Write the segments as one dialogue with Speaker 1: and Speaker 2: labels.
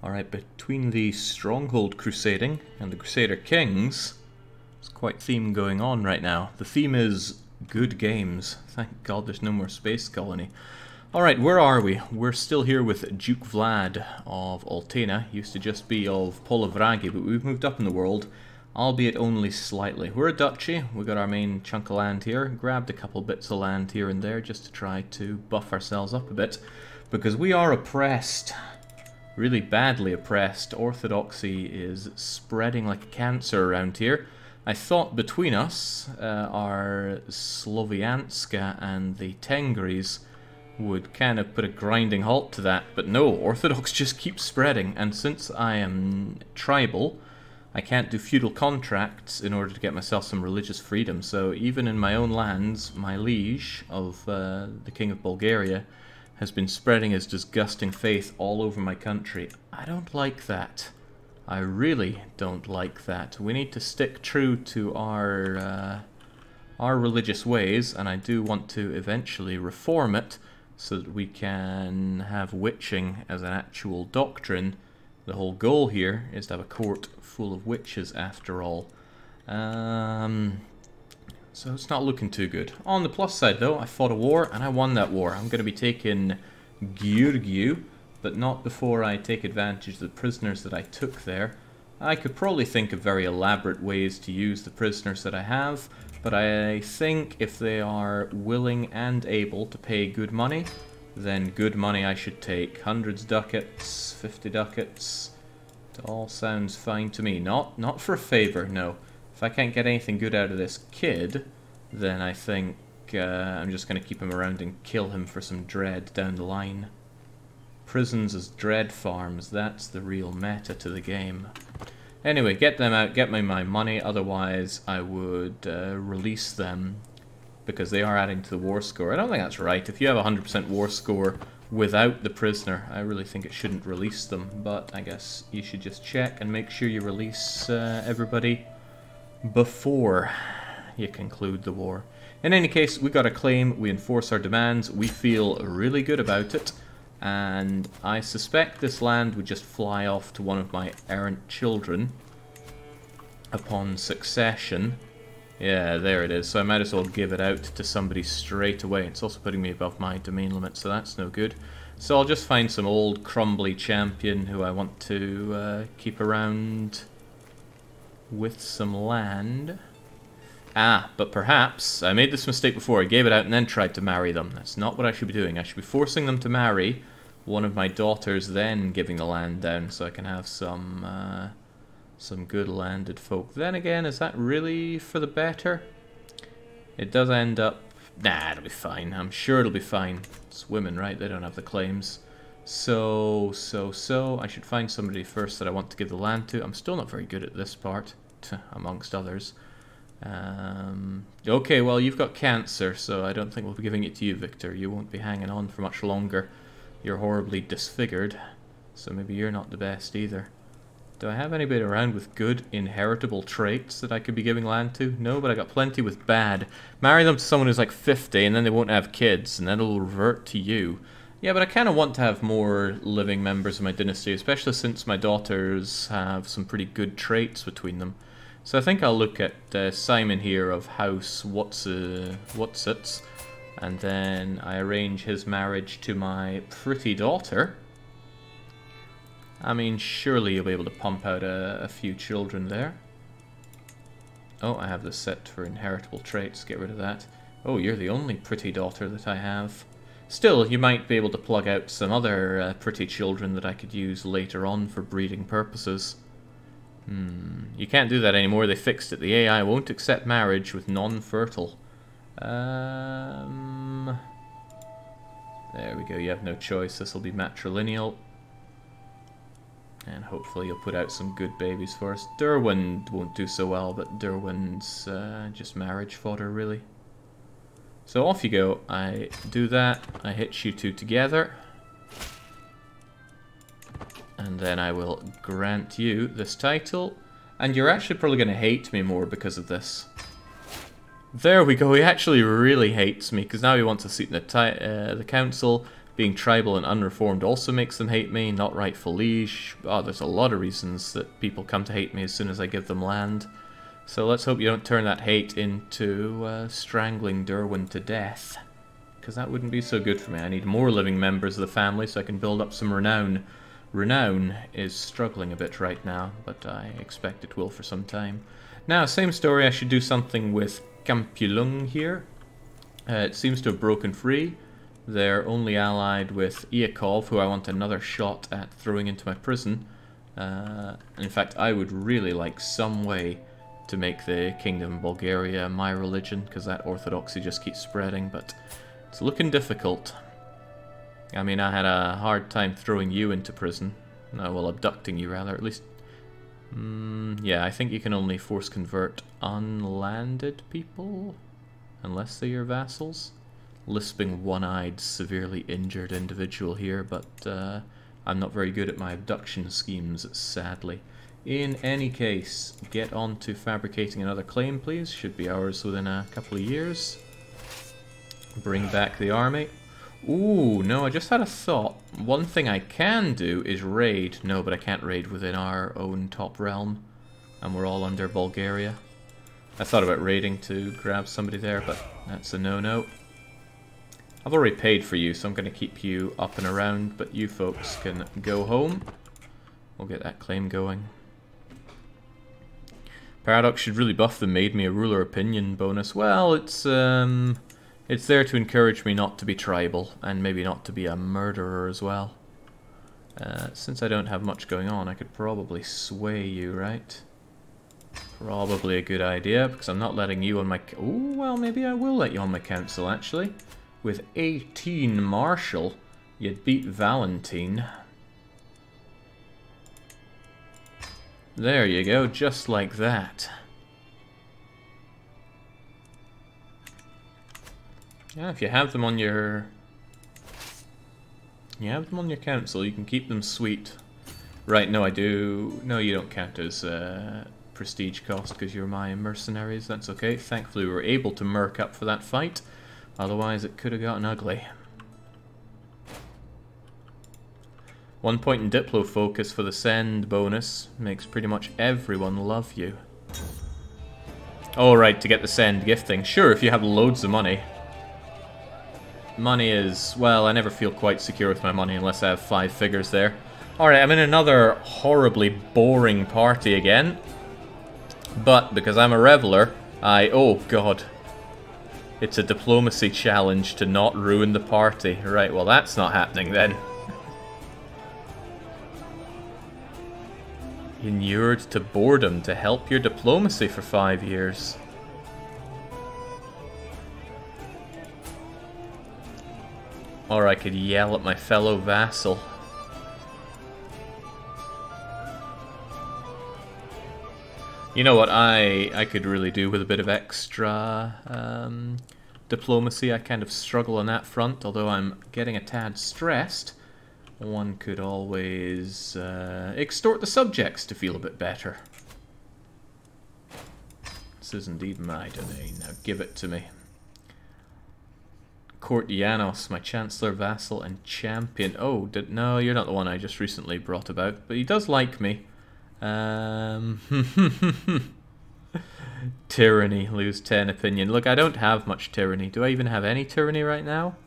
Speaker 1: Alright, between the Stronghold crusading and the Crusader Kings, there's quite a theme going on right now. The theme is good games. Thank God there's no more space colony. Alright, where are we? We're still here with Duke Vlad of Altena. Used to just be of Polovragi, but we've moved up in the world, albeit only slightly. We're a duchy. We got our main chunk of land here. Grabbed a couple bits of land here and there just to try to buff ourselves up a bit, because we are oppressed. Really badly oppressed. Orthodoxy is spreading like a cancer around here. I thought between us, our Slovianska and the Tengris would kind of put a grinding halt to that, but no, Orthodox just keeps spreading, and since I am tribal, I can't do feudal contracts in order to get myself some religious freedom, so even in my own lands, my liege of the King of Bulgaria has been spreading his disgusting faith all over my country. I don't like that. I really don't like that. We need to stick true to our religious ways, and I do want to eventually reform it so that we can have witching as an actual doctrine. The whole goal here is to have a court full of witches after all. So it's not looking too good. On the plus side though, I fought a war and I won that war. I'm going to be taking Giurgiu, but not before I take advantage of the prisoners that I took there. I could probably think of very elaborate ways to use the prisoners that I have, but I think if they are willing and able to pay good money, then good money I should take. 100 ducats, 50 ducats, it all sounds fine to me. Not for a favor, no. If I can't get anything good out of this kid, then I think I'm just going to keep him around and kill him for some dread down the line. Prisons as dread farms, that's the real meta to the game. Anyway, get them out, get me my money, otherwise I would release them, because they are adding to the war score. I don't think that's right. If you have a 100% war score without the prisoner, I really think it shouldn't release them, but I guess you should just check and make sure you release everybody before you conclude the war. In any case, we got a claim, we enforce our demands, we feel really good about it, and I suspect this land would just fly off to one of my errant children upon succession. Yeah, there it is, so I might as well give it out to somebody straight away. It's also putting me above my domain limit, so that's no good. So I'll just find some old crumbly champion who I want to keep around with some land. Ah, but perhaps I made this mistake before. I gave it out and then tried to marry them. That's not what I should be doing. I should be forcing them to marry one of my daughters, then giving the land down so I can have some good landed folk. Then again, is that really for the better? It does end up... Nah, it'll be fine. I'm sure it'll be fine. It's women, right? They don't have the claims. So, I should find somebody first that I want to give the land to. I'm still not very good at this part, amongst others. Okay, well, you've got cancer, so I don't think we'll be giving it to you, Victor. You won't be hanging on for much longer. You're horribly disfigured, so maybe you're not the best either. Do I have anybody around with good inheritable traits that I could be giving land to? No, but I got plenty with bad. Marry them to someone who's like 50, and then they won't have kids, and then it'll revert to you. Yeah, but I kind of want to have more living members of my dynasty, especially since my daughters have some pretty good traits between them. So I think I'll look at Simon here of House Whatsits, and then I arrange his marriage to my pretty daughter. I mean, surely you'll be able to pump out a few children there. Oh, I have this set for inheritable traits. Get rid of that. Oh, you're the only pretty daughter that I have. Still, you might be able to plug out some other pretty children that I could use later on for breeding purposes. You can't do that anymore. They fixed it. The AI won't accept marriage with non-fertile. There we go. You have no choice. This will be matrilineal. And hopefully you'll put out some good babies for us. Derwin won't do so well, but Derwin's just marriage fodder, really. So off you go. I do that. I hitch you two together. And then I will grant you this title. And you're actually probably going to hate me more because of this. There we go. He actually really hates me because now he wants a seat in the council. Being tribal and unreformed also makes them hate me. Not rightful liege. Oh, there's a lot of reasons that people come to hate me as soon as I give them land. So let's hope you don't turn that hate into strangling Derwin to death. Because that wouldn't be so good for me. I need more living members of the family so I can build up some renown. Renown is struggling a bit right now, but I expect it will for some time. Now, same story, I should do something with Kampilung here. It seems to have broken free. They're only allied with Iakov, who I want another shot at throwing into my prison. In fact, I would really like some way to make the Kingdom of Bulgaria my religion, because that orthodoxy just keeps spreading, but it's looking difficult. I mean, I had a hard time throwing you into prison. No, well, abducting you, rather, at least. Yeah, I think you can only force convert unlanded people, unless they're your vassals. Lisping one-eyed, severely injured individual here, but I'm not very good at my abduction schemes, sadly. In any case, get on to fabricating another claim, please. Should be ours within a couple of years. Bring back the army. Ooh, no, I just had a thought. One thing I can do is raid. No, but I can't raid within our own top realm. And we're all under Bulgaria. I thought about raiding to grab somebody there, but that's a no-no. I've already paid for you, so I'm going to keep you up and around, but you folks can go home. We'll get that claim going. Paradox should really buff the Made Me a Ruler opinion bonus. Well, it's there to encourage me not to be tribal, and maybe not to be a murderer as well. Since I don't have much going on, I could probably sway you, right? Probably a good idea, because I'm not letting you on my... Oh, well, maybe I will let you on my council, actually. With 18 Marshal, you'd beat Valentine. There you go, just like that. Yeah, if you have them on your... You have them on your council, you can keep them sweet. Right, no, I do... No, you don't count as prestige cost because you're my mercenaries. That's okay. Thankfully we were able to merc up for that fight. Otherwise it could have gotten ugly. 1 point in Diplo focus for the send bonus. Makes pretty much everyone love you. Oh, right, to get the send gifting. Sure, if you have loads of money. Money is... Well, I never feel quite secure with my money unless I have 5 figures there. Alright, I'm in another horribly boring party again. But, because I'm a reveler, oh, God. It's a diplomacy challenge to not ruin the party. Right, well, that's not happening then. Inured to boredom to help your diplomacy for 5 years. Or I could yell at my fellow vassal. You know what, I could really do with a bit of extra diplomacy. I kind of struggle on that front, although I'm getting a tad stressed. One could always extort the subjects to feel a bit better. This is indeed my domain. Now give it to me. Court Janos, my Chancellor, Vassal, and Champion. Oh, no, you're not the one I just recently brought about, but he does like me. Tyranny, lose 10 opinion. Look, I don't have much tyranny. Do I even have any tyranny right now?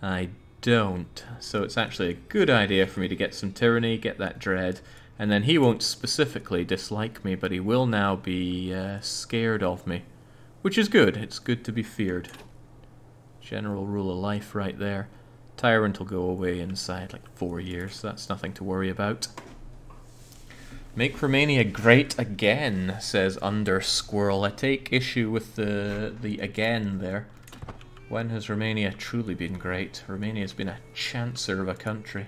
Speaker 1: I don't. So it's actually a good idea for me to get some tyranny, get that dread, and then he won't specifically dislike me, but he will now be scared of me. Which is good. It's good to be feared. General rule of life right there. Tyrant will go away inside like 4 years, so that's nothing to worry about. Make Romania great again, says Undersquirrel. I take issue with the again there. When has Romania truly been great? Romania's been a chancer of a country.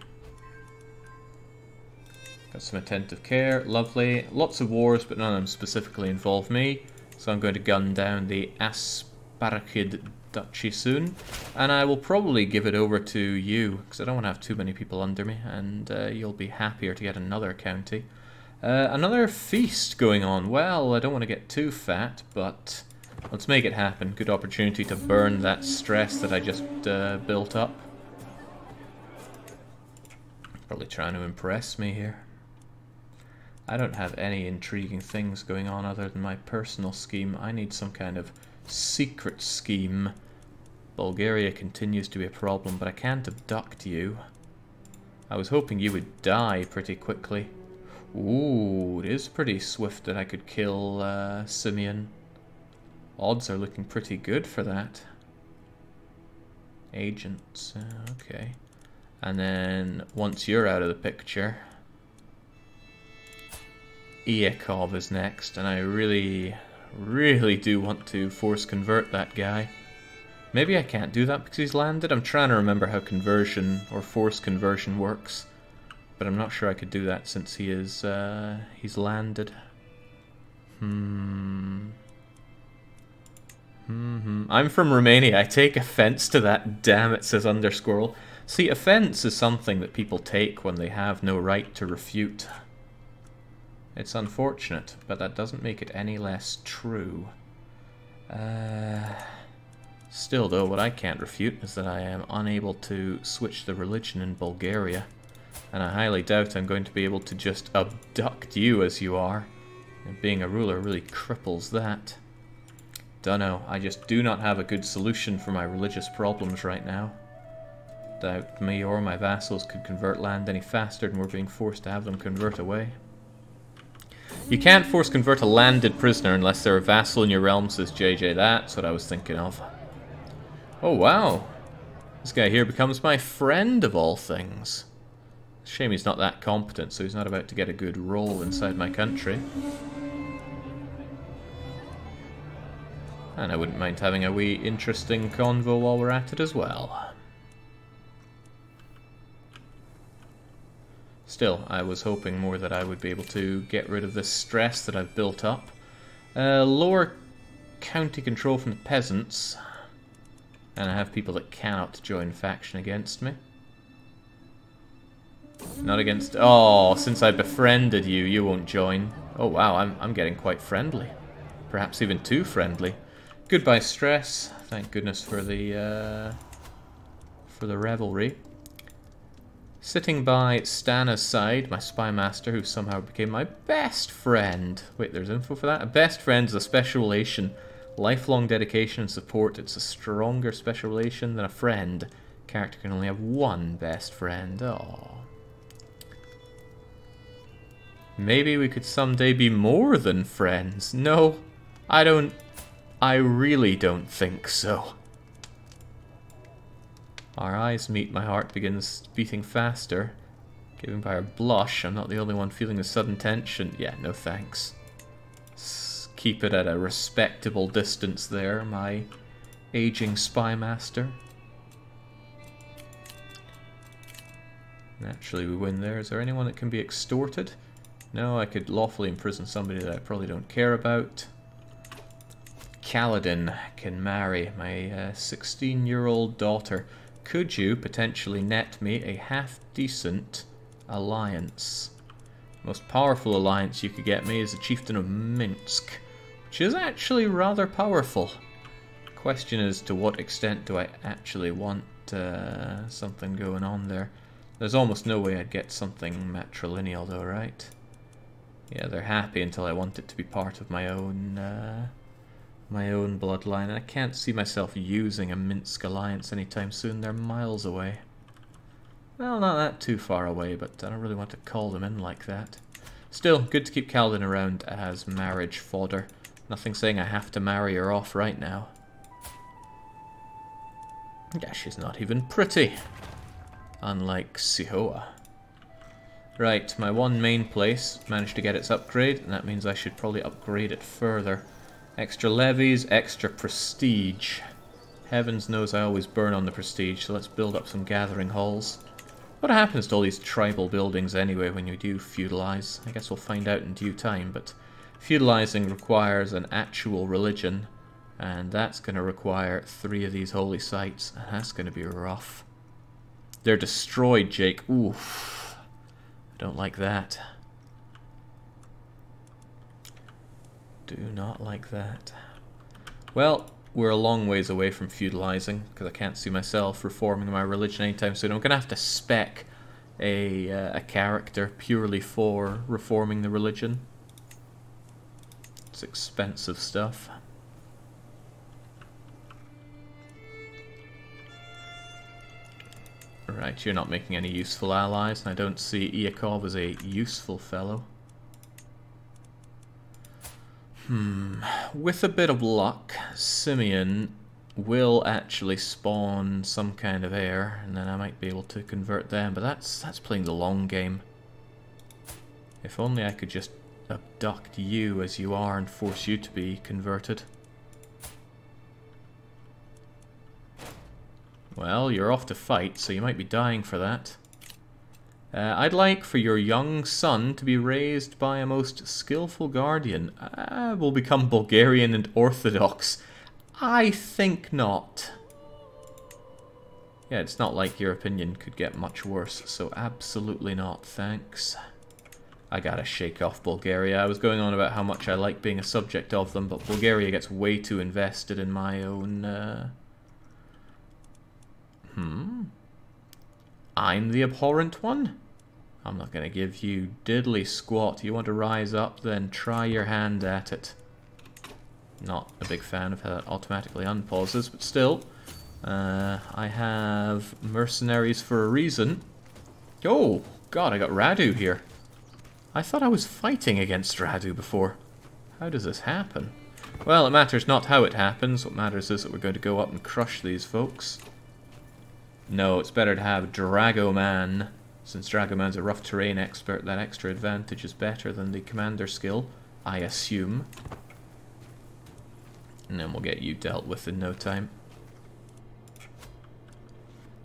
Speaker 1: Got some attentive care, lovely. Lots of wars, but none of them specifically involve me. So I'm going to gun down the Asparachid Duchy soon. And I will probably give it over to you, because I don't want to have too many people under me, and you'll be happier to get another county. Another feast going on. Well, I don't want to get too fat, but let's make it happen. Good opportunity to burn that stress that I just built up. Probably trying to impress me here. I don't have any intriguing things going on other than my personal scheme. I need some kind of secret scheme. Bulgaria continues to be a problem, but I can't abduct you. I was hoping you would die pretty quickly. Ooh, it is pretty swift that I could kill Simeon. Odds are looking pretty good for that. Agents, okay. And then, once you're out of the picture, Iakov is next, and I really do want to force convert that guy. Maybe I can't do that because he's landed. I'm trying to remember how conversion or force conversion works, but I'm not sure I could do that since he is he's landed. I'm from Romania. I take offense to that. Damn it, says Undersquirrel. See, offense is something that people take when they have no right to refute. It's unfortunate, but that doesn't make it any less true. Still, though, what I can't refute is that I am unable to switch the religion in Bulgaria. And I highly doubt I'm going to be able to just abduct you as you are. And being a ruler really cripples that. Dunno, I just do not have a good solution for my religious problems right now. Doubt me or my vassals could convert land any faster than we're being forced to have them convert away. You can't force convert a landed prisoner unless they're a vassal in your realm, says JJ. That's what I was thinking of. Oh wow, this guy here becomes my friend of all things. Shame he's not that competent, so he's not about to get a good role inside my country. And I wouldn't mind having a wee interesting convo while we're at it as well. Still, I was hoping more that I would be able to get rid of this stress that I've built up. Lower county control from the peasants. And I have people that cannot join faction against me. Not against... Oh, since I befriended you, you won't join. Oh wow, I'm getting quite friendly. Perhaps even too friendly. Goodbye stress. Thank goodness for the revelry. Sitting by Stana's side, my spy master, who somehow became my best friend. Wait, there's info for that? A best friend is a special relation. Lifelong dedication and support. It's a stronger special relation than a friend. Character can only have one best friend. Oh. Maybe we could someday be more than friends. No, I really don't think so. Our eyes meet, my heart begins beating faster. Given by a blush, I'm not the only one feeling the sudden tension. Yeah, no thanks. Keep it at a respectable distance there, my aging spy master. Naturally we win there. Is there anyone that can be extorted? No, I could lawfully imprison somebody that I probably don't care about. Kaladin can marry my 16-year-old daughter. Could you potentially net me a half-decent alliance? Most powerful alliance you could get me is the Chieftain of Minsk, which is actually rather powerful. Question is, to what extent do I actually want something going on there? There's almost no way I'd get something matrilineal though, right? Yeah, they're happy until I want it to be part of my own bloodline, and I can't see myself using a Minsk alliance anytime soon. They're miles away. Well, not that too far away, but I don't really want to call them in like that. Still, good to keep Kaladin around as marriage fodder. Nothing saying I have to marry her off right now. Yeah, she's not even pretty. Unlike Sihoa. Right, my one main place managed to get its upgrade, and that means I should probably upgrade it further. Extra levies, extra prestige. Heavens knows I always burn on the prestige, so let's build up some gathering halls. What happens to all these tribal buildings anyway when you do feudalize? I guess we'll find out in due time, but feudalizing requires an actual religion, and that's going to require 3 of these holy sites, and that's going to be rough. They're destroyed, Jake. Oof. I don't like that. Do not like that. Well, we're a long ways away from feudalizing, because I can't see myself reforming my religion anytime soon. I'm going to have to spec a character purely for reforming the religion. It's expensive stuff. Right, you're not making any useful allies, and I don't see Iakov as a useful fellow. With a bit of luck, Simeon will actually spawn some kind of heir, and then I might be able to convert them, but that's playing the long game. If only I could just abduct you as you are and force you to be converted. Well, you're off to fight, so you might be dying for that. I'd like for your young son to be raised by a most skillful guardian. Will become Bulgarian and Orthodox. I think not. Yeah, it's not like your opinion could get much worse, so absolutely not, thanks. I gotta shake off Bulgaria. I was going on about how much I like being a subject of them, but Bulgaria gets way too invested in my own... I'm the abhorrent one? I'm not going to give you diddly squat. You want to rise up, then try your hand at it. Not a big fan of how that automatically unpauses, but still. I have mercenaries for a reason. Oh, God, I got Radu here. I thought I was fighting against Radu before. How does this happen? Well, it matters not how it happens. What matters is that we're going to go up and crush these folks. No, it's better to have Dragoman. Since Dragoman's a rough terrain expert, that extra advantage is better than the commander skill, I assume. And then we'll get you dealt with in no time.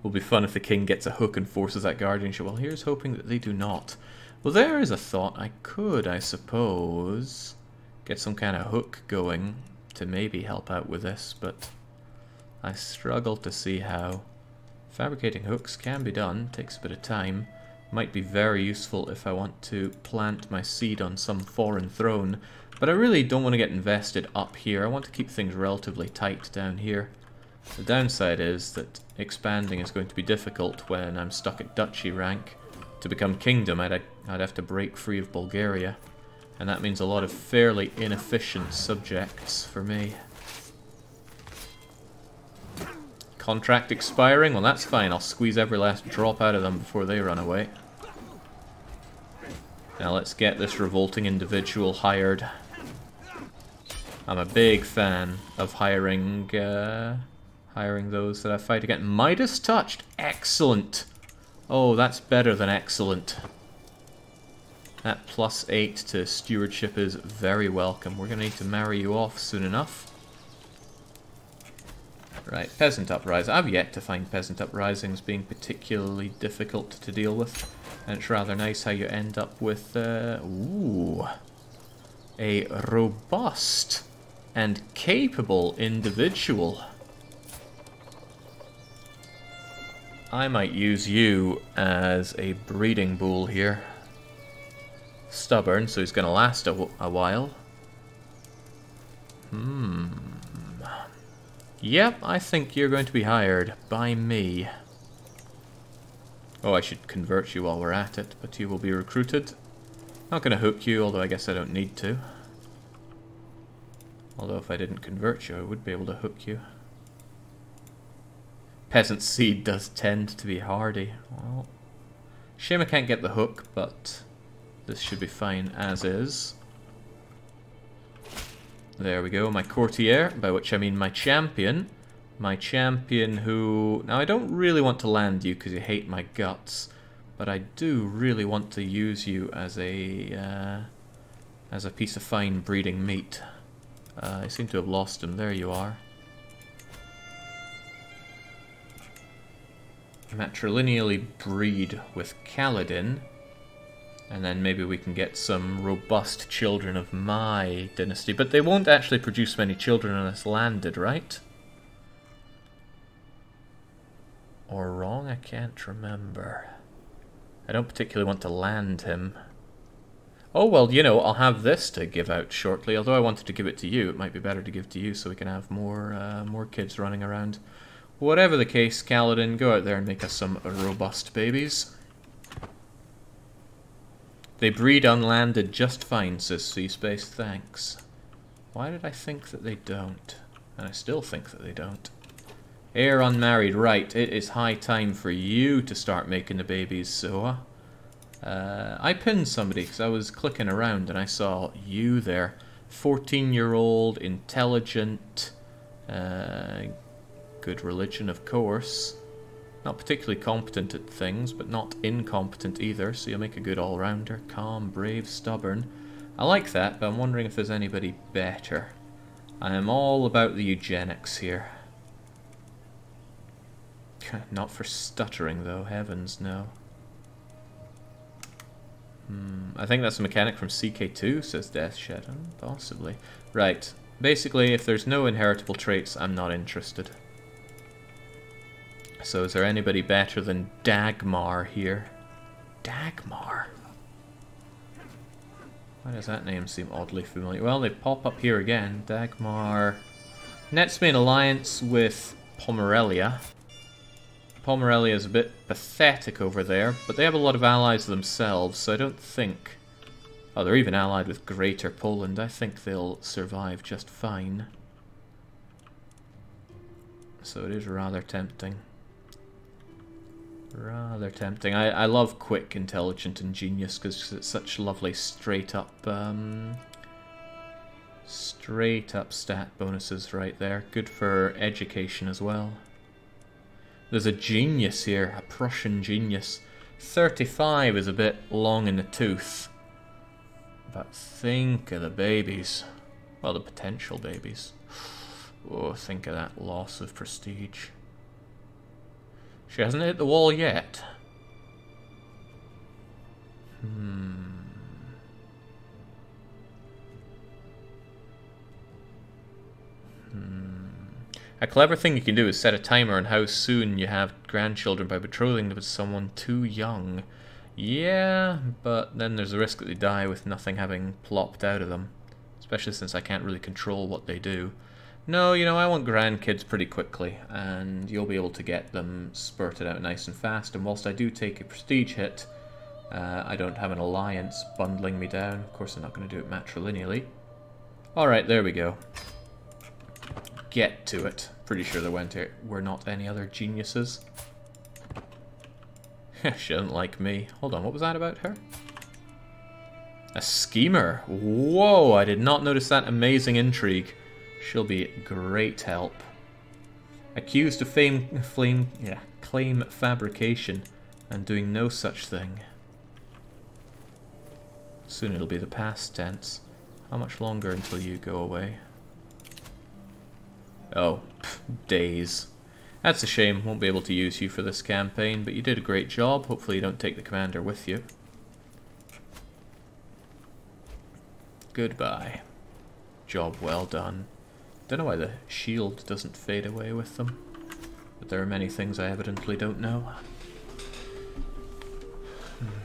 Speaker 1: Will be fun if the king gets a hook and forces that guardianship. Well, here's hoping that they do not. Well, there is a thought. I could, I suppose, get some kind of hook going to maybe help out with this, but I struggle to see how. Fabricating hooks can be done, takes a bit of time. Might be very useful if I want to plant my seed on some foreign throne, but I really don't want to get invested up here. I want to keep things relatively tight down here. The downside is that expanding is going to be difficult when I'm stuck at duchy rank. To become kingdom, I'd have to break free of Bulgaria, and that means a lot of fairly inefficient subjects for me. Contract expiring? Well, that's fine. I'll squeeze every last drop out of them before they run away. Now let's get this revolting individual hired. I'm a big fan of hiring those that I fight against. Midas touched! Excellent! Oh, that's better than excellent. That +8 to stewardship is very welcome. We're going to need to marry you off soon enough. Right, peasant uprising. I've yet to find peasant uprisings being particularly difficult to deal with. And it's rather nice how you end up with, ooh, a robust and capable individual. I might use you as a breeding bull here. Stubborn, so he's going to last a while. Yep, I think you're going to be hired by me. Oh, I should convert you while we're at it, but you will be recruited. Not going to hook you, although I guess I don't need to. Although if I didn't convert you, I would be able to hook you. Peasant seed does tend to be hardy. Well, shame I can't get the hook, but this should be fine as is. There we go, my courtier, by which I mean my champion. My champion who... Now, I don't really want to land you because you hate my guts, but I do really want to use you as a piece of fine breeding meat. I seem to have lost him. There you are. Matrilineally breed with Kaladin. And then maybe we can get some robust children of my dynasty. But they won't actually produce many children unless landed, right? Or wrong? I can't remember. I don't particularly want to land him. Oh, well, you know, I'll have this to give out shortly. Although I wanted to give it to you, it might be better to give to you so we can have more kids running around. Whatever the case, Kaladin, go out there and make us some robust babies. They breed unlanded just fine, says Seaspace. Thanks. Why did I think that they don't? And I still think that they don't. Heir unmarried. Right, it is high time for you to start making the babies, Soa. I pinned somebody because I was clicking around and I saw you there. 14-year-old, intelligent, good religion, of course. Not particularly competent at things, but not incompetent either, so you'll make a good all-rounder. Calm, brave, stubborn. I like that, but I'm wondering if there's anybody better. I am all about the eugenics here. Not for stuttering, though. Heavens, no. I think that's a mechanic from CK2, says Death Shadow. Possibly. Right. Basically, if there's no inheritable traits, I'm not interested. So is there anybody better than Dagmar here? Dagmar? Why does that name seem oddly familiar? Well, they pop up here again. Dagmar nets me an alliance with Pomerelia. Pomerelia is a bit pathetic over there, but they have a lot of allies themselves, so I don't think... Oh, they're even allied with Greater Poland. I think they'll survive just fine. So it is rather tempting. Rather tempting. I love quick, intelligent, and genius because it's such lovely straight up stat bonuses right there. Good for education as well. There's a genius here, a Prussian genius. 35 is a bit long in the tooth. But think of the babies. Well, the potential babies. Oh, think of that loss of prestige. She hasn't hit the wall yet. A clever thing you can do is set a timer on how soon you have grandchildren by betrothing them to someone too young. Yeah, but then there's a risk that they die with nothing having plopped out of them. Especially since I can't really control what they do. No, you know, I want grandkids pretty quickly, and you'll be able to get them spurted out nice and fast, and whilst I do take a prestige hit, I don't have an alliance bundling me down. Of course, I'm not going to do it matrilineally. Alright, there we go. Get to it. Pretty sure there were not any other geniuses. She doesn't like me. Hold on, what was that about her? A schemer. Whoa, I did not notice that amazing intrigue. She'll be great help. Accused of claim fabrication and doing no such thing. Soon it'll be the past tense. How much longer until you go away? Oh, days. That's a shame. Won't be able to use you for this campaign, but you did a great job. Hopefully you don't take the commander with you. Goodbye. Job well done. Don't know why the shield doesn't fade away with them, but there are many things I evidently don't know.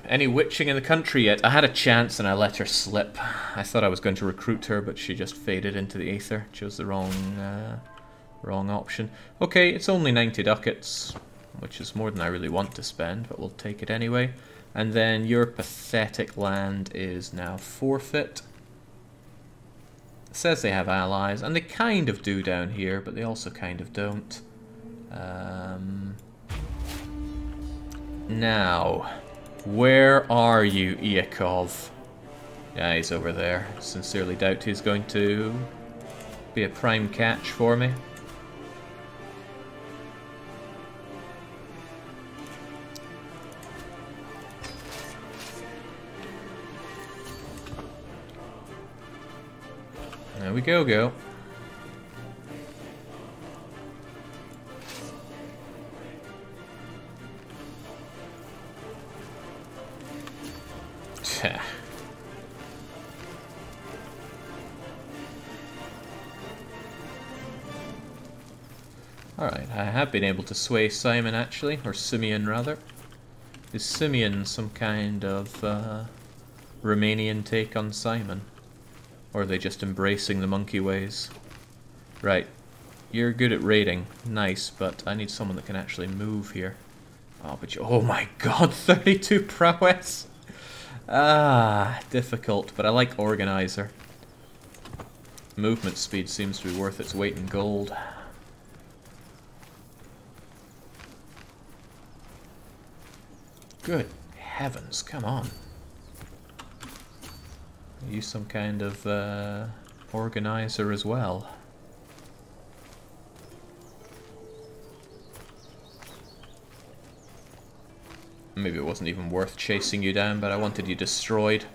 Speaker 1: Any witching in the country yet? I had a chance and I let her slip. I thought I was going to recruit her, but she just faded into the aether. Chose the wrong option. Okay, it's only 90 ducats, which is more than I really want to spend, but we'll take it anyway. And then your pathetic land is now forfeit. It says they have allies, and they kind of do down here, but they also kind of don't. Now, where are you, Iakov? Yeah, he's over there. Sincerely doubt he's going to be a prime catch for me. There we go. Alright, I have been able to sway Simon actually, or Simeon rather. Is Simeon some kind of Romanian take on Simon? Or are they just embracing the monkey ways? Right. You're good at raiding. Nice, but I need someone that can actually move here. Oh, but oh my god, 32 prowess! Difficult, but I like Organizer. Movement speed seems to be worth its weight in gold. Good heavens, come on. Are you some kind of Organizer as well? Maybe it wasn't even worth chasing you down, but I wanted you destroyed.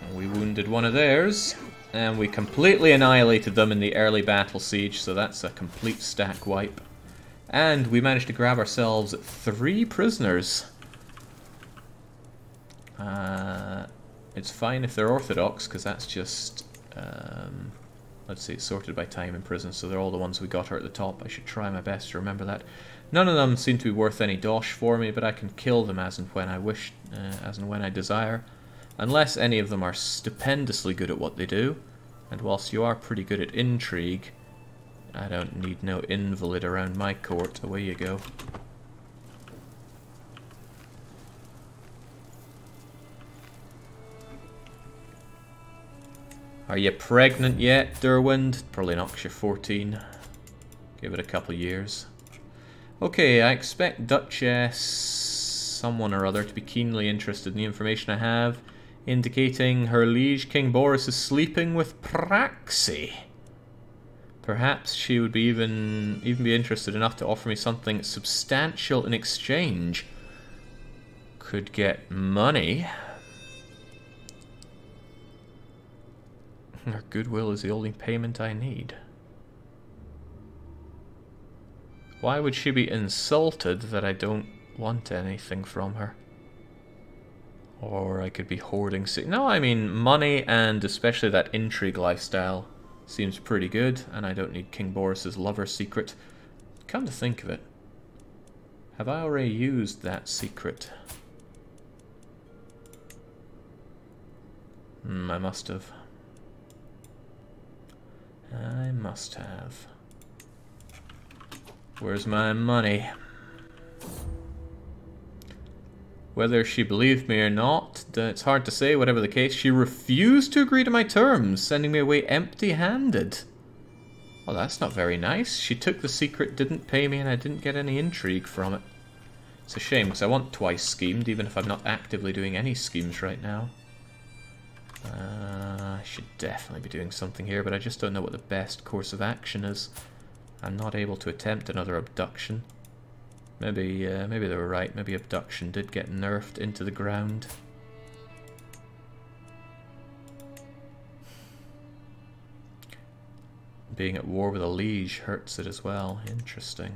Speaker 1: And we wounded one of theirs, and we completely annihilated them in the early battle siege, so that's a complete stack wipe. And we managed to grab ourselves 3 prisoners. It's fine if they're Orthodox, because that's just... let's see, it's sorted by time in prison, so they're all the ones we got are at the top. I should try my best to remember that. None of them seem to be worth any dosh for me, but I can kill them as and when I wish, as and when I desire. Unless any of them are stupendously good at what they do. And whilst you are pretty good at intrigue, I don't need no invalid around my court. Away you go. Are you pregnant yet, Derwind? Probably not, 'cause you're 14. Give it a couple years. Okay, I expect Duchess someone or other to be keenly interested in the information I have, indicating her liege King Boris is sleeping with Praxi. Perhaps she would be even be interested enough to offer me something substantial in exchange. Could get money. Her goodwill is the only payment I need. Why would she be insulted that I don't want anything from her? Or I could be hoarding... No, I mean, money and especially that intrigue lifestyle seems pretty good, and I don't need King Boris's lover secret. Come to think of it, have I already used that secret? I must have. I must have. Where's my money? Whether she believed me or not, it's hard to say. Whatever the case, she refused to agree to my terms, sending me away empty-handed. Well, that's not very nice. She took the secret, didn't pay me, and I didn't get any intrigue from it. It's a shame, because I want twice schemed, even if I'm not actively doing any schemes right now. I should definitely be doing something here, but I just don't know what the best course of action is. I'm not able to attempt another abduction. Maybe they were right. Maybe abduction did get nerfed into the ground. Being at war with a liege hurts it as well. Interesting.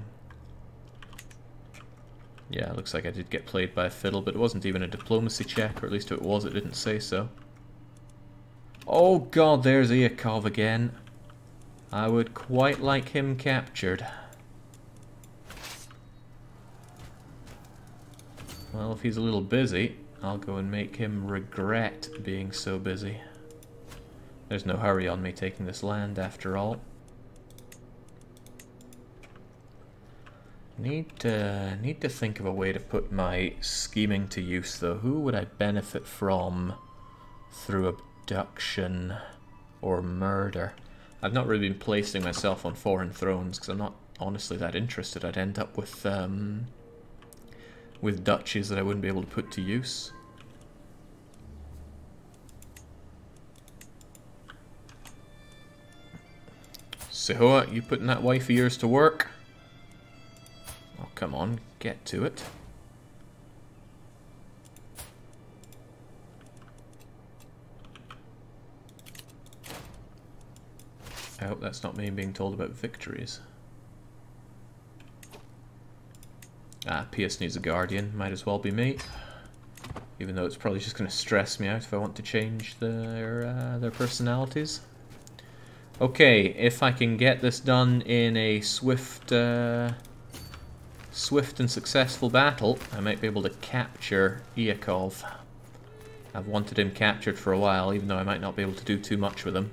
Speaker 1: Yeah, it looks like I did get played by a fiddle, but it wasn't even a diplomacy check, or at least if it was, it didn't say so. Oh god, there's Iakov again. I would quite like him captured. Well, if he's a little busy, I'll go and make him regret being so busy. There's no hurry on me taking this land after all. Need to think of a way to put my scheming to use though. Who would I benefit from through abduction or murder? I've not really been placing myself on foreign thrones because I'm not honestly that interested. I'd end up with duchies that I wouldn't be able to put to use. Sehoa, you putting that wife of yours to work? Oh, come on, get to it. I hope that's not me being told about victories. Pierce needs a guardian. Might as well be me. Even though it's probably just going to stress me out if I want to change their personalities. Okay, if I can get this done in a swift and successful battle, I might be able to capture Iakov. I've wanted him captured for a while, even though I might not be able to do too much with him.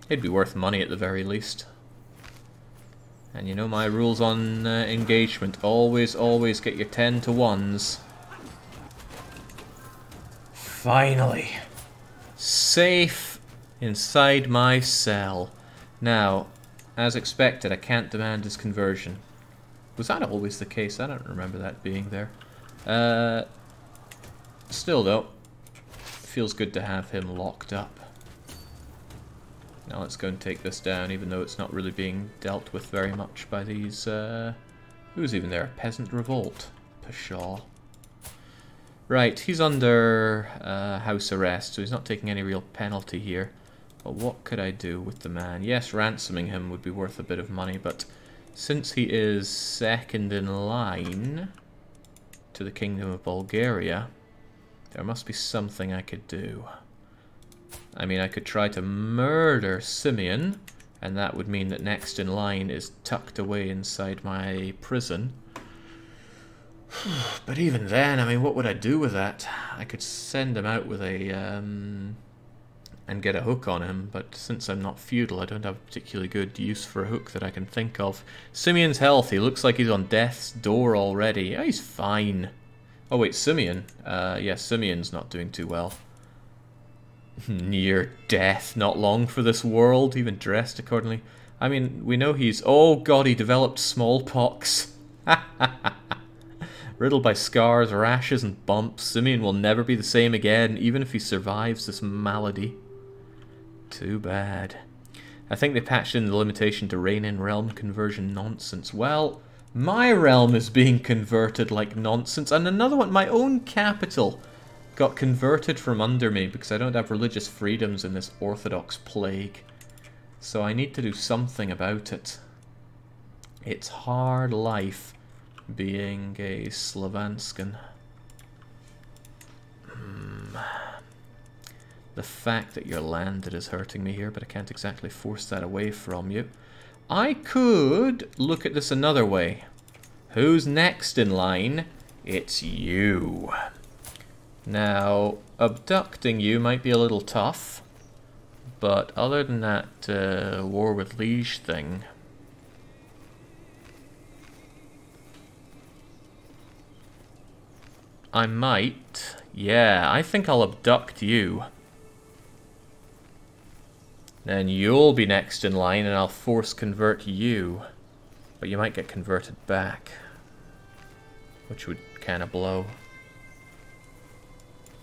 Speaker 1: It'd be worth money at the very least. And you know my rules on engagement. Always, always get your 10 to 1s. Finally. Safe inside my cell. Now, as expected, I can't demand his conversion. Was that always the case? I don't remember that being there. Still though, feels good to have him locked up. Now let's go and take this down, even though it's not really being dealt with very much by these, who's even there? Peasant Revolt. Pshaw. Right, he's under house arrest, so he's not taking any real penalty here. But what could I do with the man? Yes, ransoming him would be worth a bit of money, but since he is second in line to the Kingdom of Bulgaria, there must be something I could do. I mean, I could try to murder Simeon, and that would mean that next in line is tucked away inside my prison. But even then, I mean, what would I do with that? I could send him out with a, and get a hook on him, but since I'm not feudal, I don't have a particularly good use for a hook that I can think of. Simeon's health, he looks like he's on death's door already. Yeah, he's fine. Oh wait, Simeon. Yeah, Simeon's not doing too well. Near death, not long for this world, even dressed accordingly. I mean, we know he's... Oh god, he developed smallpox. Riddled by scars, rashes and bumps, Simeon will never be the same again, even if he survives this malady. Too bad. I think they patched in the limitation to reign in realm conversion nonsense. Well, my realm is being converted like nonsense, and another one, my own capital, got converted from under me because I don't have religious freedoms in this Orthodox plague. So I need to do something about it. It's hard life being a Slavanskan. The fact that you're landed is hurting me here, but I can't exactly force that away from you. I could look at this another way. Who's next in line? It's you. Now, abducting you might be a little tough, but other than that war with Liege thing, I might. Yeah, I think I'll abduct you. Then you'll be next in line and I'll force convert you. But you might get converted back, which would kind of blow.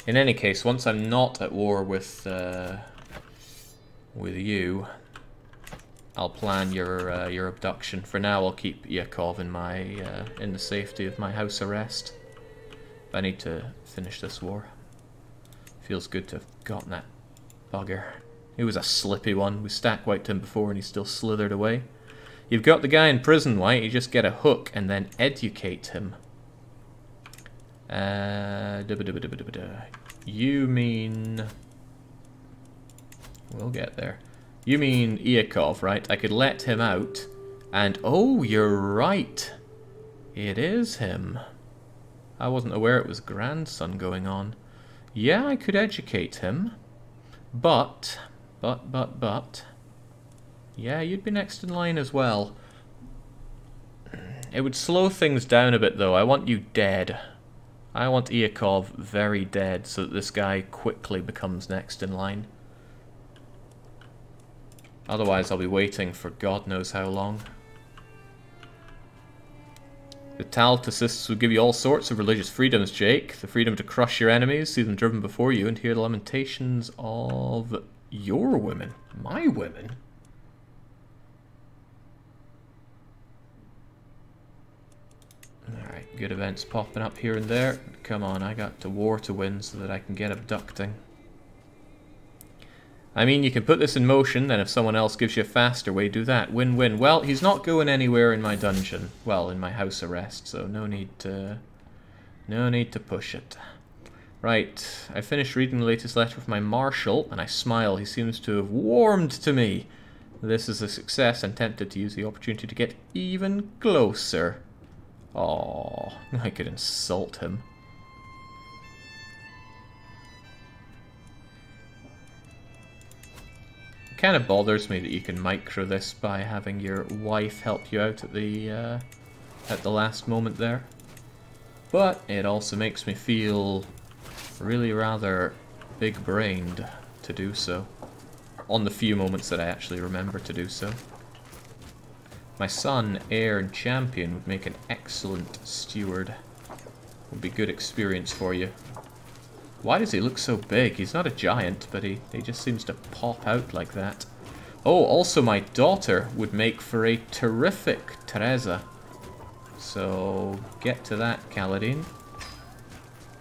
Speaker 1: In any case, once I'm not at war with you, I'll plan your abduction. For now, I'll keep Yakov in my in the safety of my house arrest. But I need to finish this war. Feels good to have gotten that bugger. He was a slippy one. We stack wiped him before and he still slithered away. You've got the guy in prison, White. You just get a hook and then educate him. You mean... We'll get there. You mean Iakov, right? I could let him out. And, oh, you're right. It is him. I wasn't aware it was grandson going on. Yeah, I could educate him. But... Yeah, you'd be next in line as well. It would slow things down a bit, though. I want you dead. I want Iakov very dead, so that this guy quickly becomes next in line. Otherwise, I'll be waiting for God knows how long. The Talticists will give you all sorts of religious freedoms, Jake. The freedom to crush your enemies, see them driven before you, and hear the lamentations of your women. My women? Alright, good events popping up here and there. Come on, I got the war to win so that I can get abducting. I mean, you can put this in motion, then if someone else gives you a faster way, do that. Win-win. Well, he's not going anywhere in my dungeon. Well, in my house arrest, so no need to push it. Right, I finished reading the latest letter of my marshal, and I smile. He seems to have warmed to me. This is a success. I'm tempted to use the opportunity to get even closer. Aww, I could insult him. kind of bothers me that you can micro this by having your wife help you out at the last moment there. But it also makes me feel really rather big-brained to do so. On the few moments that I actually remember to do so. My son, heir and champion, would make an excellent steward. Would be good experience for you. Why does he look so big? He's not a giant, but he just seems to pop out like that. Oh, also my daughter would make for a terrific Teresa. So, get to that, Kaladin.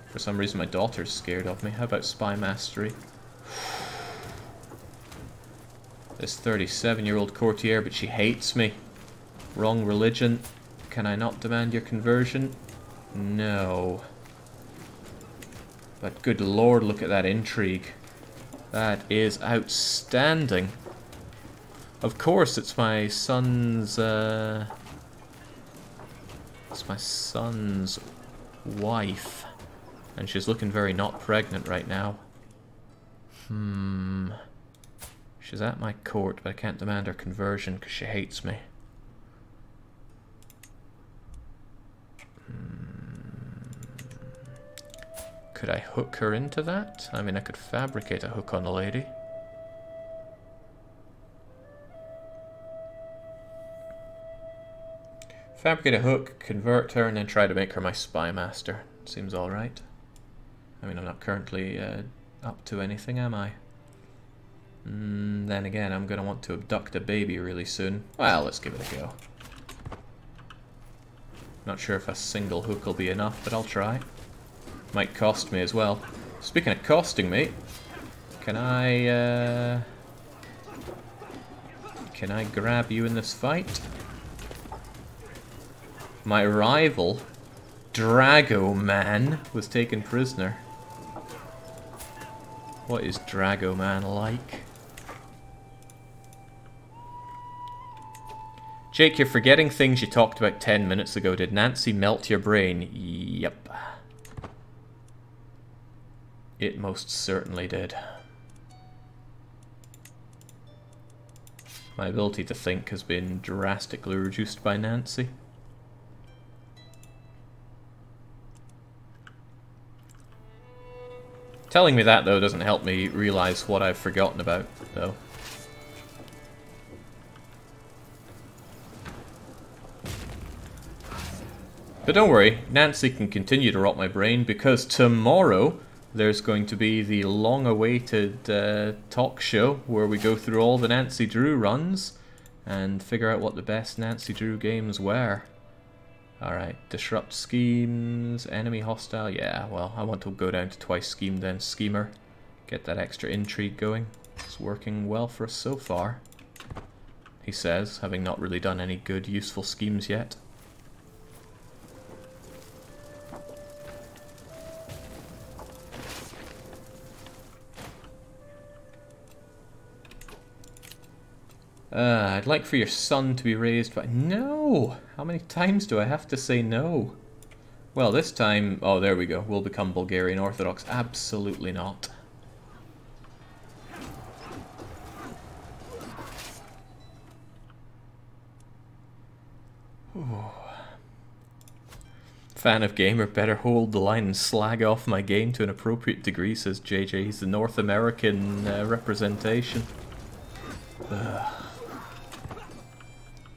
Speaker 1: For some reason my daughter's scared of me. How about Spy Mastery? This 37-year-old courtier, but she hates me. Wrong religion. Can I not demand your conversion? No. But good lord, look at that intrigue. That is outstanding. Of course, it's my son's, it's my son's wife. And she's looking very not pregnant right now. She's at my court, but I can't demand her conversion because she hates me. Could I hook her into that? I mean, I could fabricate a hook on a lady. Fabricate a hook, convert her, and then try to make her my spy master. Seems alright. I mean, I'm not currently up to anything, am I? Then again, I'm going to want to abduct a baby really soon. Well, let's give it a go. Not sure if a single hook will be enough, but I'll try. Might cost me as well. Speaking of costing me, can I grab you in this fight? My rival, Drago Man, was taken prisoner. What is Drago Man like? Jake, you're forgetting things you talked about 10 minutes ago. Did Nancy melt your brain? Yep. It most certainly did. My ability to think has been drastically reduced by Nancy. Telling me that, though, doesn't help me realize what I've forgotten about, though. But don't worry, Nancy can continue to rot my brain, because tomorrow there's going to be the long-awaited talk show where we go through all the Nancy Drew runs and figure out what the best Nancy Drew games were. Alright, disrupt schemes, enemy hostile, yeah, well, I want to go down to twice scheme then schemer. Get that extra intrigue going. It's working well for us so far, he says, having not really done any good, useful schemes yet. I'd like for your son to be raised by... No! How many times do I have to say no? Well, this time... Oh, there we go. We'll become Bulgarian Orthodox. Absolutely not. Ooh. Fan of gamer, better hold the line and slag off my game to an appropriate degree, says JJ. He's the North American representation. Ugh.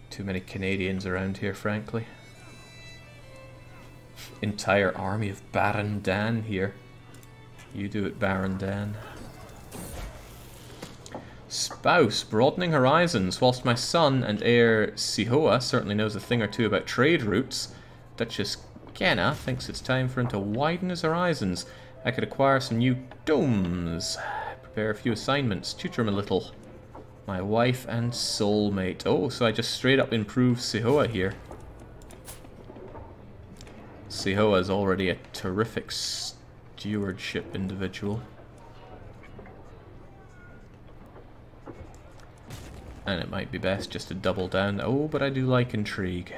Speaker 1: Too many Canadians around here, frankly. Entire army of Baron Dan here. You do it, Baron Dan. Spouse, broadening horizons. Whilst my son and heir Sihoa certainly knows a thing or two about trade routes, Duchess Kenna thinks it's time for him to widen his horizons. I could acquire some new domes. Prepare a few assignments. Tutor him a little. My wife and soulmate. Oh, so I just straight up improved Sihoa here. Sihoa is already a terrific stewardship individual. And it might be best just to double down. Oh, but I do like intrigue.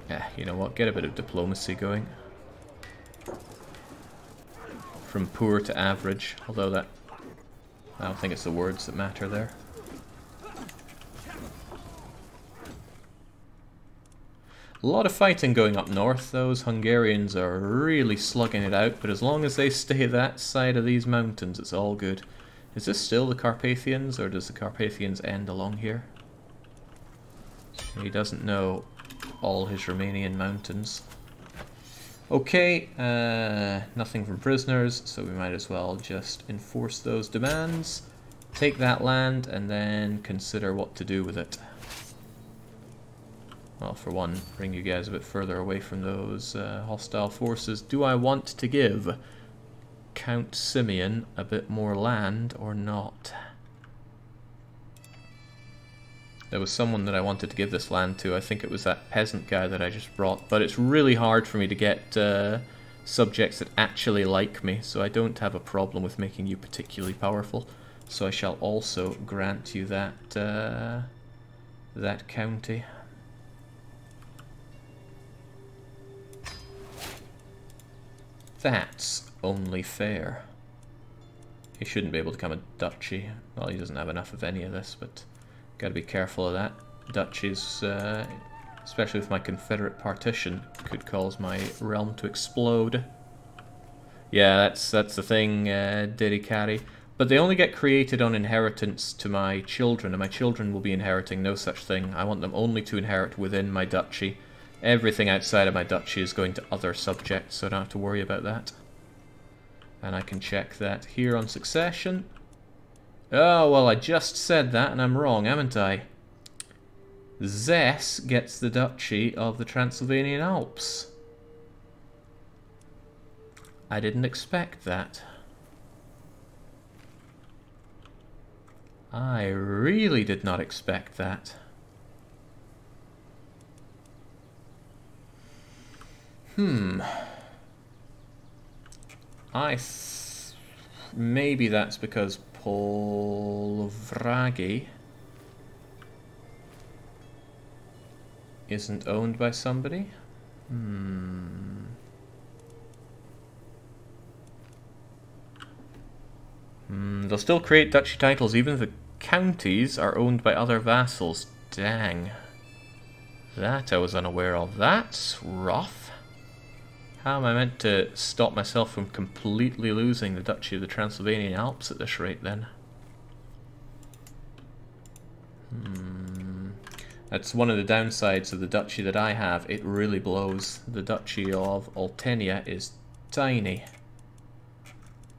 Speaker 1: Yeah, you know what? Get a bit of diplomacy going. from poor to average, although that... I don't think it's the words that matter there. A lot of fighting going up north. Those Hungarians are really slugging it out, but as long as they stay that side of these mountains, it's all good. Is this still the Carpathians, or does the Carpathians end along here? He doesn't know all his Romanian mountains. Okay, nothing from prisoners, so we might as well just enforce those demands, take that land, and then consider what to do with it. Well, for one, bring you guys a bit further away from those hostile forces. Do I want to give Count Simeon a bit more land or not? There was someone that I wanted to give this land to. I think it was that peasant guy that I just brought. But it's really hard for me to get subjects that actually like me, so I don't have a problem with making you particularly powerful. So I shall also grant you that, that county. That's only fair. He shouldn't be able to become a duchy. Well, he doesn't have enough of any of this, but gotta be careful of that. Duchies, especially with my Confederate partition, could cause my realm to explode. Yeah, that's the thing, Dedicati. But they only get created on inheritance to my children, and my children will be inheriting no such thing. I want them only to inherit within my duchy. Everything outside of my duchy is going to other subjects, so I don't have to worry about that. And I can check that here on succession. Oh, well, I just said that, and I'm wrong, haven't I? Zes gets the duchy of the Transylvanian Alps. I didn't expect that. I really did not expect that. Maybe that's because Polvragi isn't owned by somebody? They'll still create duchy titles even if the counties are owned by other vassals. Dang. That I was unaware of. That's rough. How am I meant to stop myself from completely losing the Duchy of the Transylvanian Alps at this rate, then? That's one of the downsides of the duchy that I have. It really blows. The Duchy of Oltenia is tiny.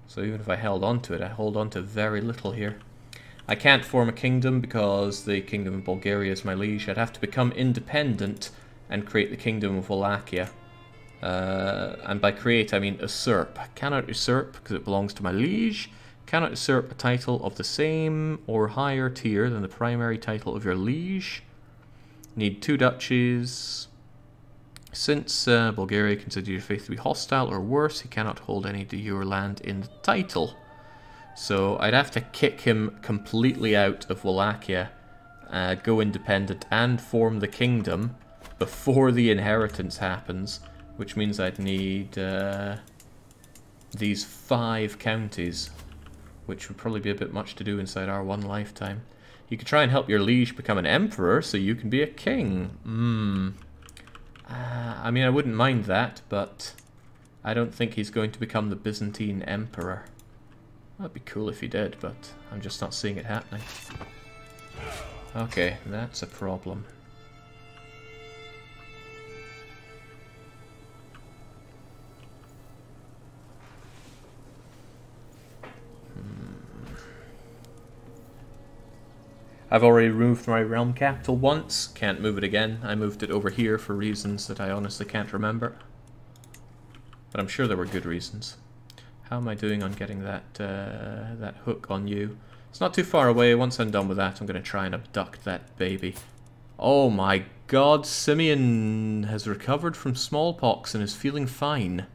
Speaker 1: So even if I held on to it, I hold on to very little here. I can't form a kingdom because the Kingdom of Bulgaria is my liege. I'd have to become independent and create the Kingdom of Wallachia. And by create I mean usurp. Cannot usurp because it belongs to my liege. Cannot usurp a title of the same or higher tier than the primary title of your liege. Need 2 duchies. Since Bulgaria considers your faith to be hostile or worse, he cannot hold any de jure land in the title. So I'd have to kick him completely out of Wallachia, go independent and form the kingdom before the inheritance happens. Which means I'd need these 5 counties, which would probably be a bit much to do inside our one lifetime. You could try and help your liege become an emperor so you can be a king. I mean, I wouldn't mind that, but I don't think he's going to become the Byzantine emperor. That'd be cool if he did, but I'm just not seeing it happening. Okay, that's a problem. I've already removed my realm capital once, can't move it again. I moved it over here for reasons that I honestly can't remember. But I'm sure there were good reasons. How am I doing on getting that that hook on you? It's not too far away. Once I'm done with that, I'm going to try and abduct that baby. Oh my god, Simeon has recovered from smallpox and is feeling fine.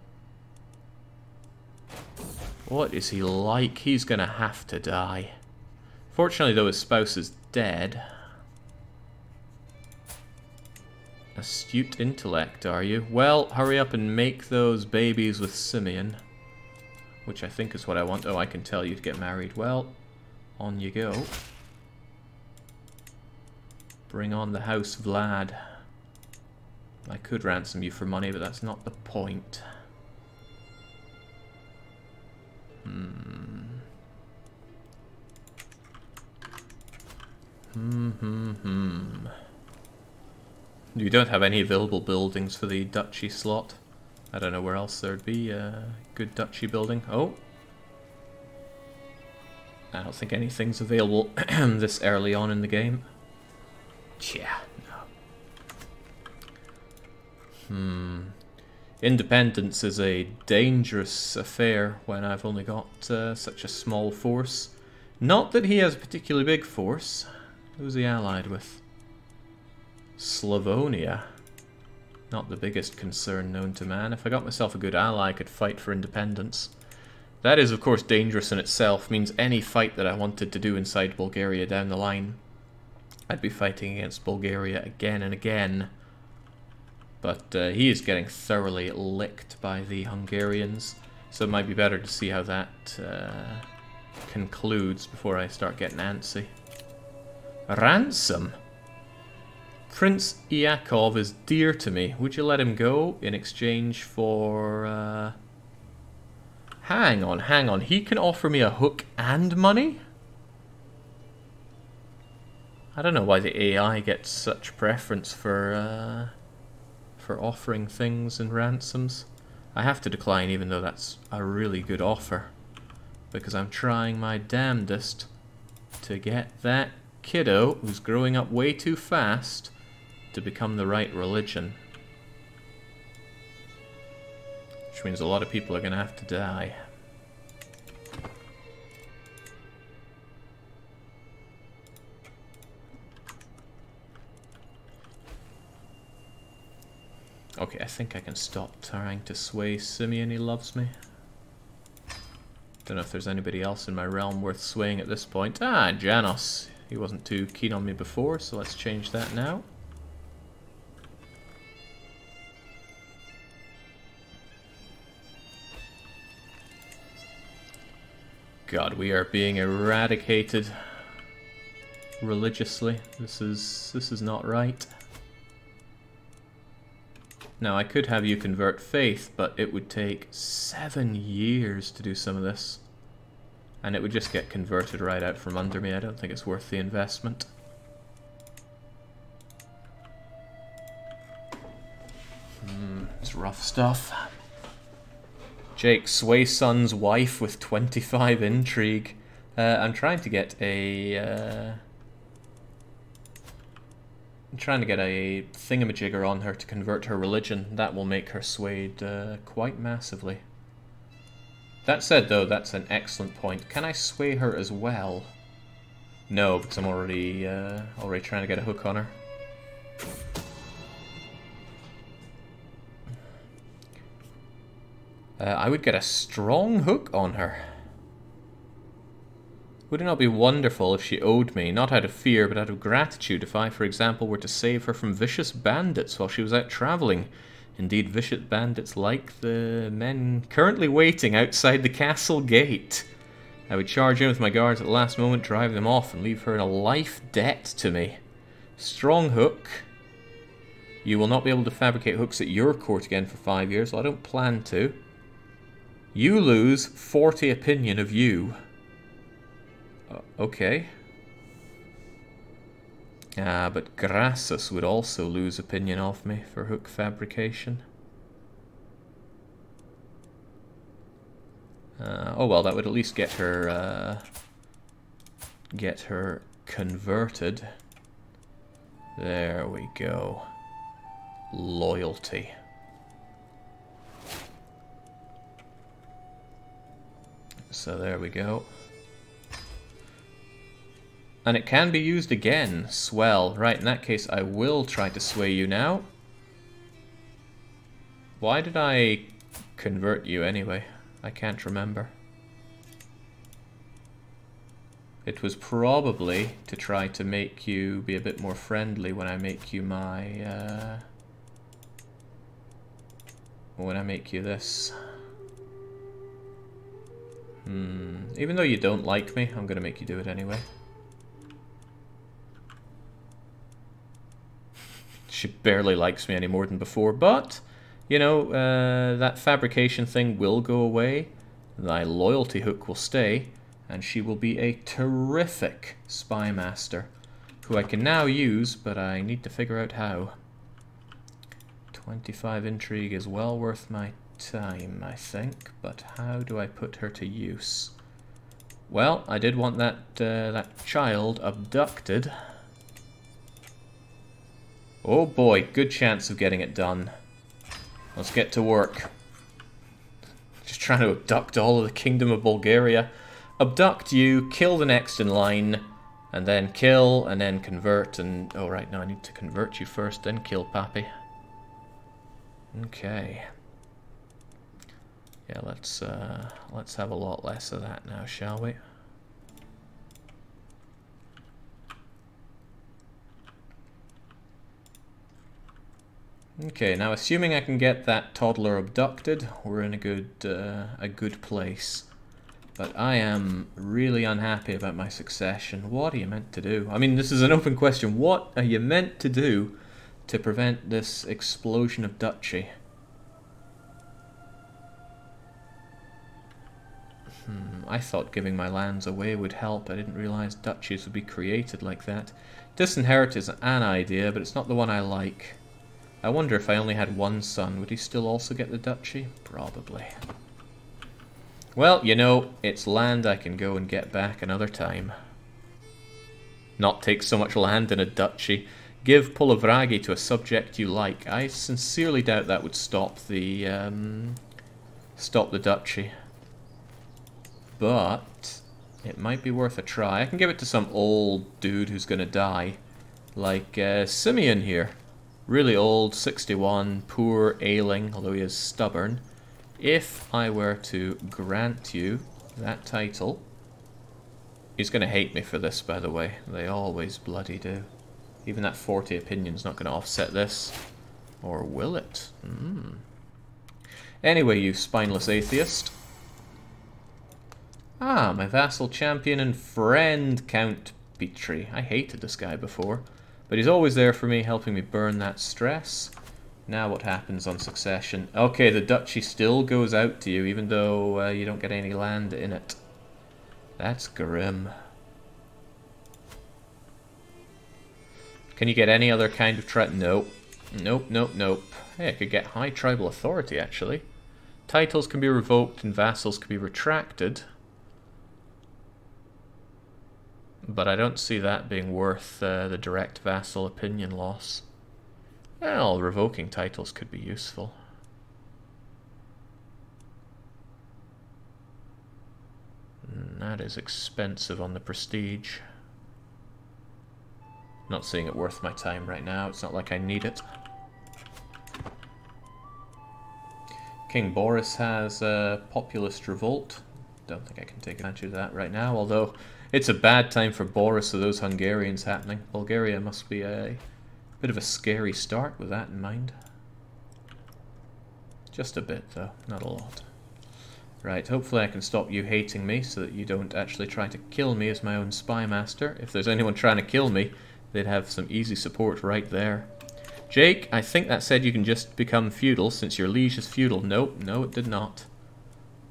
Speaker 1: What is he like? He's going to have to die. Fortunately, though, his spouse is dead. Astute intellect, are you? Well, hurry up and make those babies with Simeon. which I think is what I want. Oh, I can tell you to get married. Well, on you go. Bring on the house, Vlad. I could ransom you for money, but that's not the point. You don't have any available buildings for the duchy slot. I don't know where else there'd be a good duchy building. Oh. I don't think anything's available this early on in the game. Yeah, no. Independence is a dangerous affair when I've only got such a small force. Not that he has a particularly big force. Who's he allied with? Slavonia. Not the biggest concern known to man. If I got myself a good ally, I could fight for independence. That is, of course, dangerous in itself. Means any fight that I wanted to do inside Bulgaria down the line, I'd be fighting against Bulgaria again and again. But he is getting thoroughly licked by the Hungarians, so it might be better to see how that concludes before I start getting antsy. Ransom? Prince Iakov is dear to me. Would you let him go in exchange for... Hang on. He can offer me a hook and money? I don't know why the AI gets such preference for offering things and ransoms. I have to decline even though that's a really good offer, because I'm trying my damnedest to get that kiddo who's growing up way too fast to become the right religion. Which means a lot of people are going to have to die. Okay, I think I can stop trying to sway Simeon. He loves me. Don't know if there's anybody else in my realm worth swaying at this point. Ah, Janos. He wasn't too keen on me before, so let's change that now. God, we are being eradicated religiously. This is not right. Now, I could have you convert faith, but it would take 7 years to do some of this. And it would just get converted right out from under me. I don't think it's worth the investment. It's rough stuff. Jake, Swayson's wife with 25 intrigue. I'm trying to get a... I'm trying to get a thingamajigger on her to convert her religion. That will make her swayed quite massively. That said, though, that's an excellent point. Can I sway her as well? No, because I'm already trying to get a hook on her. I would get a strong hook on her. Would it not be wonderful if she owed me, not out of fear, but out of gratitude, if I, for example, were to save her from vicious bandits while she was out travelling? Indeed, vicious bandits like the men currently waiting outside the castle gate. I would charge in with my guards at the last moment, drive them off, and leave her in a life debt to me. Strong hook. You will not be able to fabricate hooks at your court again for 5 years, well, I don't plan to. You lose 40 opinion of you. Okay. But Grassus would also lose opinion of me for hook fabrication. Oh well, that would at least get her converted. There we go. Loyalty. So there we go. And it can be used again. Swell. Right, in that case, I will try to sway you now. Why did I convert you anyway? I can't remember. It was probably to try to make you be a bit more friendly when I make you my... when I make you this. Even though you don't like me, I'm going to make you do it anyway. She barely likes me any more than before, but, you know, that fabrication thing will go away. Thy loyalty hook will stay, and she will be a terrific spy master, who I can now use, but I need to figure out how. 25 intrigue is well worth my time, I think, but how do I put her to use? Well, I did want that child abducted. Oh boy, good chance of getting it done. Let's get to work. Just trying to abduct all of the Kingdom of Bulgaria. Abduct you, kill the next in line, and then kill, and then convert, and... Oh, right, no, I need to convert you first, then kill Pappy. Okay. Yeah, let's have a lot less of that now, shall we? Okay, now assuming I can get that toddler abducted, we're in a good place. But I am really unhappy about my succession. What are you meant to do? I mean, this is an open question. What are you meant to do to prevent this explosion of duchy? I thought giving my lands away would help. I didn't realize duchies would be created like that. Disinherit is an idea, but it's not the one I like. I wonder if I only had one son, would he still also get the duchy? Probably. Well, you know, it's land I can go and get back another time. Not take so much land in a duchy. Give Polovragi to a subject you like. I sincerely doubt that would stop the duchy. But it might be worth a try. I can give it to some old dude who's going to die. Like Simeon here. Really old, 61, poor, ailing, although he is stubborn. If I were to grant you that title... He's going to hate me for this, by the way. They always bloody do. Even that 40 opinion's not going to offset this. Or will it? Anyway, you spineless atheist. Ah, my vassal champion and friend, Count Petri. I hated this guy before. But he's always there for me, helping me burn that stress. Now what happens on succession? Okay, the duchy still goes out to you, even though you don't get any land in it. That's grim. Can you get any other kind of Nope. Nope, nope, nope. Hey, I could get high tribal authority, actually. Titles can be revoked and vassals can be retracted. But I don't see that being worth the direct vassal opinion loss. Well, revoking titles could be useful. That is expensive on the prestige. Not seeing it worth my time right now. It's not like I need it. King Boris has a populist revolt. Don't think I can take advantage of that right now, although it's a bad time for Boris or those Hungarians happening. Bulgaria must be a bit of a scary start with that in mind. Just a bit, though. Not a lot. Right, hopefully I can stop you hating me so that you don't actually try to kill me as my own spy master. If there's anyone trying to kill me, they'd have some easy support right there. Jake, I think that said you can just become feudal since your liege is feudal. Nope, no it did not.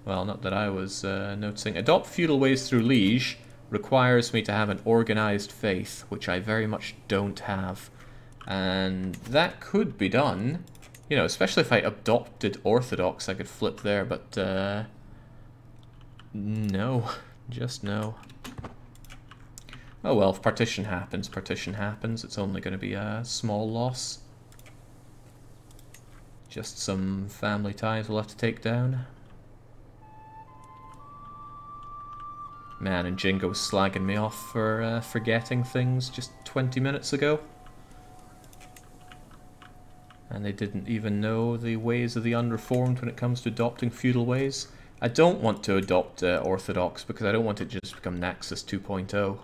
Speaker 1: Well, not that I was noticing. Adopt feudal ways through liege requires me to have an organized faith, which I very much don't have. And that could be done, you know, especially if I adopted Orthodox, I could flip there, but no, just no. Oh well, if partition happens, partition happens. It's only going to be a small loss. Just some family ties we'll have to take down. Man, and Jingo was slagging me off for forgetting things just 20 minutes ago. And they didn't even know the ways of the unreformed when it comes to adopting feudal ways. I don't want to adopt Orthodox because I don't want it to just become Naxos 2.0.